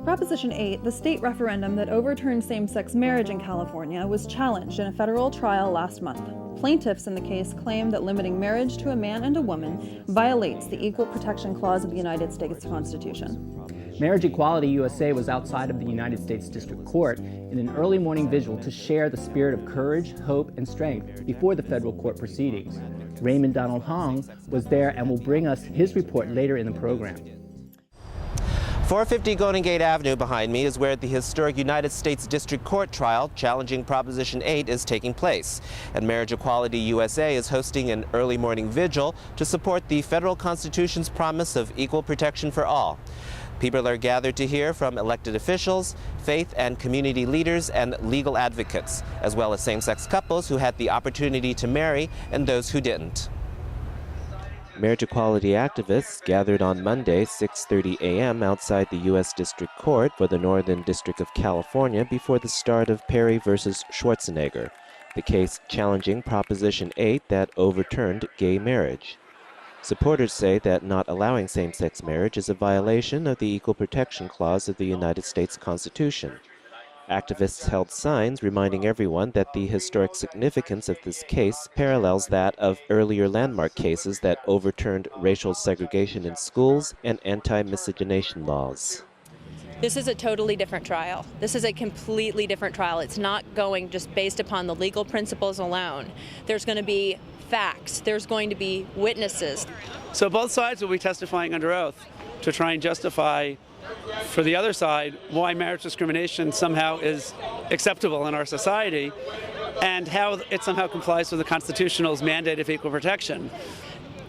Proposition 8, the state referendum that overturned same-sex marriage in California, was challenged in a federal trial last month. Plaintiffs in the case claim that limiting marriage to a man and a woman violates the Equal Protection Clause of the United States Constitution. Marriage Equality USA was outside of the United States District Court in an early morning vigil to share the spirit of courage, hope, and strength before the federal court proceedings. Raymond Donald Hong was there and will bring us his report later in the program. 450 Golden Gate Avenue behind me is where the historic United States District Court trial challenging Proposition 8 is taking place. And Marriage Equality USA is hosting an early morning vigil to support the federal Constitution's promise of equal protection for all. People are gathered to hear from elected officials, faith and community leaders, and legal advocates, as well as same-sex couples who had the opportunity to marry and those who didn't. Marriage equality activists gathered on Monday, 6:30 a.m. outside the U.S. District Court for the Northern District of California before the start of Perry versus Schwarzenegger, the case challenging Proposition 8 that overturned gay marriage. Supporters say that not allowing same-sex marriage is a violation of the Equal Protection Clause of the United States Constitution. Activists held signs reminding everyone that the historic significance of this case parallels that of earlier landmark cases that overturned racial segregation in schools and anti-miscegenation laws. This is a totally different trial. This is a completely different trial. It's not going just based upon the legal principles alone. There's going to be facts. There's going to be witnesses. So both sides will be testifying under oath to try and justify for the other side why marriage discrimination somehow is acceptable in our society and how it somehow complies with the Constitution's mandate of equal protection.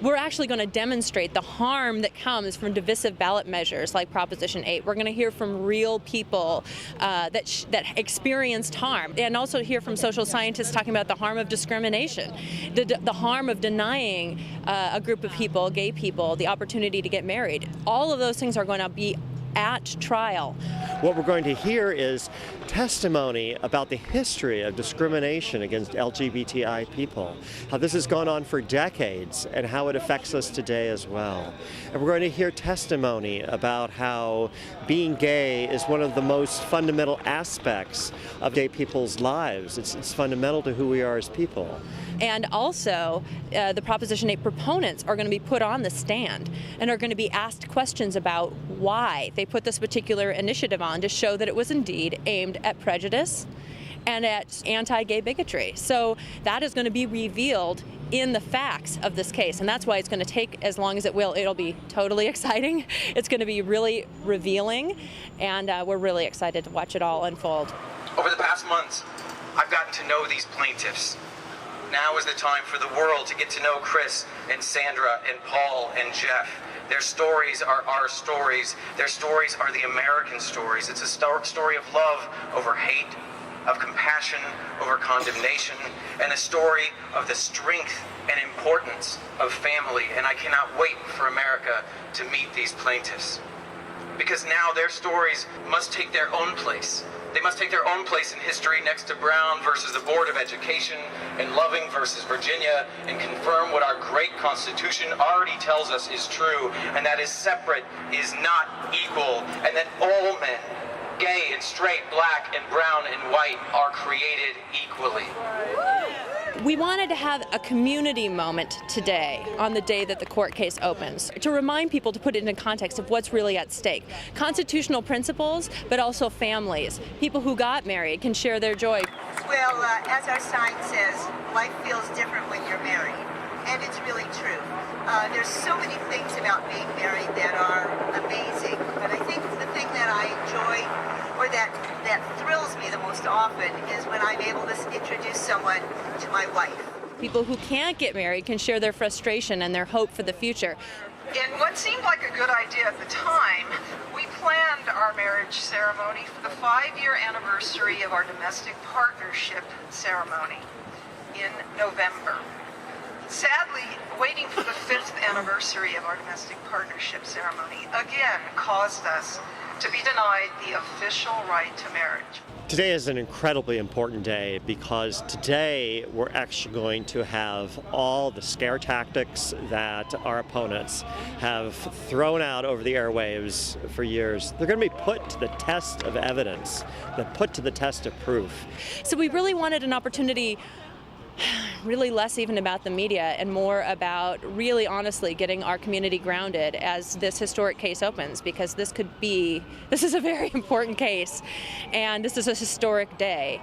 We're actually going to demonstrate the harm that comes from divisive ballot measures like Proposition 8. We're going to hear from real people that experienced harm, and also hear from social scientists talking about the harm of discrimination, the harm of denying a group of people, gay people, the opportunity to get married. All of those things are going to be at trial. What we're going to hear is testimony about the history of discrimination against LGBTI people, how this has gone on for decades and how it affects us today as well. And we're going to hear testimony about how being gay is one of the most fundamental aspects of gay people's lives. It's fundamental to who we are as people. And also, the Proposition 8 proponents are going to be put on the stand and are going to be asked questions about why they put this particular initiative on, to show that it was indeed aimed at prejudice and at anti-gay bigotry. So that is going to be revealed in the facts of this case, and that's why it's going to take as long as it will. It'll be totally exciting. It's going to be really revealing, and we're really excited to watch it all unfold. Over the past months, I've gotten to know these plaintiffs. Now is the time for the world to get to know Chris and Sandra and Paul and Jeff. Their stories are our stories. Their stories are the American stories. It's a story of love over hate, of compassion over condemnation, and a story of the strength and importance of family. And I cannot wait for America to meet these plaintiffs. Because now their stories must take their own place. They must take their own place in history next to Brown versus the Board of Education and Loving versus Virginia, and confirm what our great Constitution already tells us is true, and that is separate is not equal, and that all men, gay and straight, black and brown and white, are created equally. We wanted to have a community moment today on the day that the court case opens to remind people, to put it in context of what's really at stake. Constitutional principles, but also families. People who got married can share their joy. Well, as our sign says, life feels different when you're married, and it's really true. There's so many things about being married that are amazing, but I think the thing that I enjoy, or that thrills me the most often, is when I'm able to introduce someone to my wife. People who can't get married can share their frustration and their hope for the future. In what seemed like a good idea at the time, we planned our marriage ceremony for the 5-year anniversary of our domestic partnership ceremony in November. Sadly, waiting for the 5th anniversary of our domestic partnership ceremony again caused us to be denied the official right to marriage. Today is an incredibly important day because today we're actually going to have all the scare tactics that our opponents have thrown out over the airwaves for years. They're going to be put to the test of evidence, they're put to the test of proof. So we really wanted an opportunity, really less even about the media and more about really honestly getting our community grounded as this historic case opens, because this is a very important case and this is a historic day.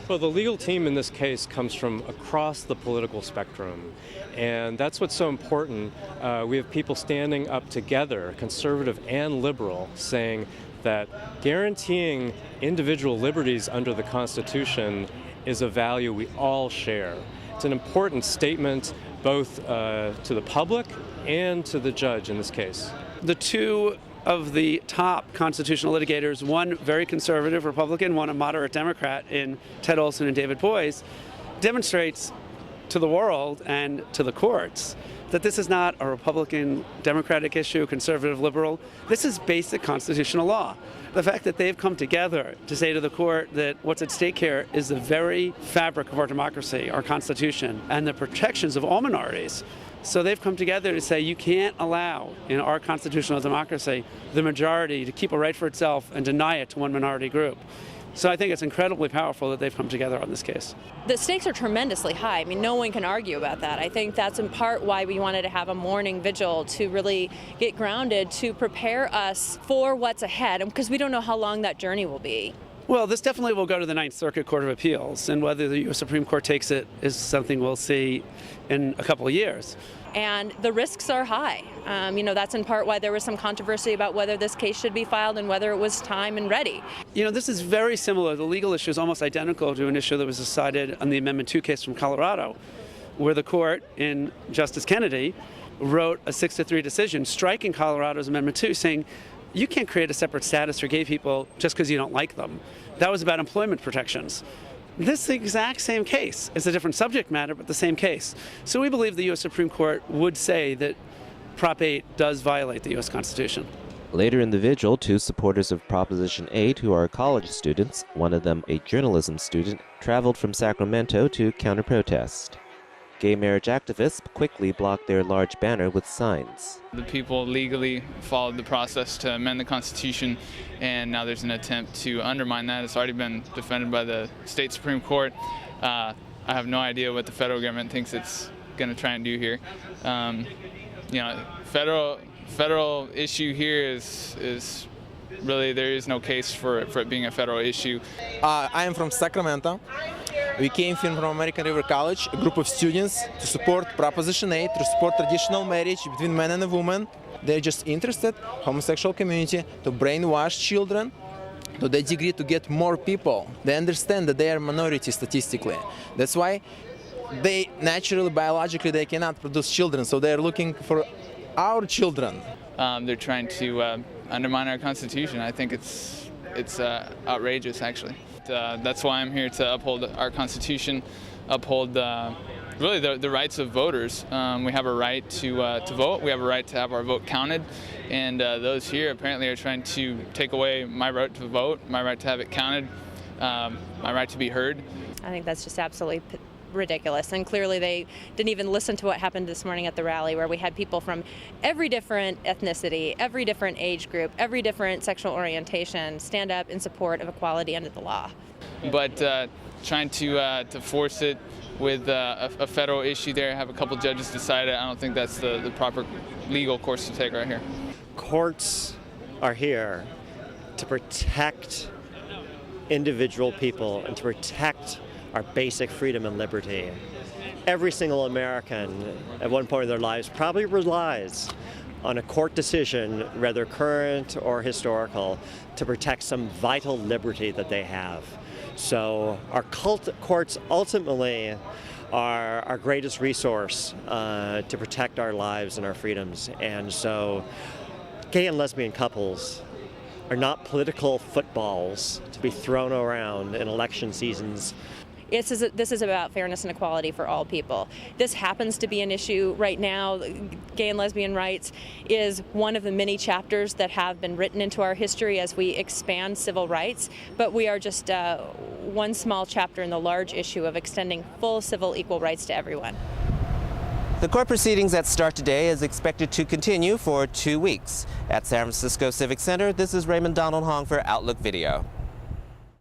Well, the legal team in this case comes from across the political spectrum, and that's what's so important. We have people standing up together, conservative and liberal, saying that guaranteeing individual liberties under the Constitution is a value we all share. It's an important statement both to the public and to the judge in this case. The two of the top constitutional litigators, one very conservative Republican, one a moderate Democrat in Ted Olson and David Boies, demonstrates to the world and to the courts that this is not a Republican Democratic issue, conservative liberal. This is basic constitutional law. The fact that they've come together to say to the court that what's at stake here is the very fabric of our democracy, our Constitution, and the protections of all minorities. So they've come together to say you can't allow in our constitutional democracy the majority to keep a right for itself and deny it to one minority group. So I think it's incredibly powerful that they've come together on this case. The stakes are tremendously high. I mean, no one can argue about that. I think that's in part why we wanted to have a morning vigil to really get grounded, to prepare us for what's ahead, because we don't know how long that journey will be. Well, this definitely will go to the Ninth Circuit Court of Appeals, and whether the U.S. Supreme Court takes it is something we'll see in a couple of years. And the risks are high. That's in part why there was some controversy about whether this case should be filed and whether it was time and ready. This is very similar. The legal issue is almost identical to an issue that was decided on the Amendment 2 case from Colorado, where the court in Justice Kennedy wrote a 6-3 decision striking Colorado's Amendment 2, saying you can't create a separate status for gay people just because you don't like them. That was about employment protections. This is the exact same case. It's a different subject matter, but the same case. So we believe the U.S. Supreme Court would say that Prop 8 does violate the U.S. Constitution. Later in the vigil, two supporters of Proposition 8 who are college students, one of them a journalism student, traveled from Sacramento to counter-protest. Gay marriage activists quickly blocked their large banner with signs. The people legally followed the process to amend the Constitution, and now there's an attempt to undermine that. It's already been defended by the state Supreme Court. I have no idea what the federal government thinks it's going to try and do here. Federal issue here is really, there is no case for it being a federal issue. I am from Sacramento. We came from American River College, a group of students, to support Proposition 8, to support traditional marriage between man and a woman. They're just interested, homosexual community, to brainwash children to the degree to get more people. They understand that they are minority statistically. That's why they naturally, biologically, they cannot produce children, so they're looking for our children. They're trying to undermine our Constitution. I think it's outrageous, actually. That's why I'm here to uphold our Constitution, uphold really the rights of voters. We have a right to vote. We have a right to have our vote counted, and those here apparently are trying to take away my right to vote, my right to have it counted, my right to be heard. I think that's just absolutely ridiculous, and clearly they didn't even listen to what happened this morning at the rally, where we had people from every different ethnicity, every different age group, every different sexual orientation stand up in support of equality under the law. But trying to force it with a federal issue there, have a couple judges decide it, I don't think that's the proper legal course to take right here. Courts are here to protect individual people and to protect our basic freedom and liberty. Every single American at one point in their lives probably relies on a court decision, whether current or historical, to protect some vital liberty that they have. So our courts ultimately are our greatest resource to protect our lives and our freedoms. And so gay and lesbian couples are not political footballs to be thrown around in election seasons. This is about fairness and equality for all people. This happens to be an issue right now. Gay and lesbian rights is one of the many chapters that have been written into our history as we expand civil rights, but we are just one small chapter in the large issue of extending full civil equal rights to everyone. The court proceedings that start today is expected to continue for 2 weeks. At San Francisco Civic Center, this is Raymond Donald Hong for Outlook Video.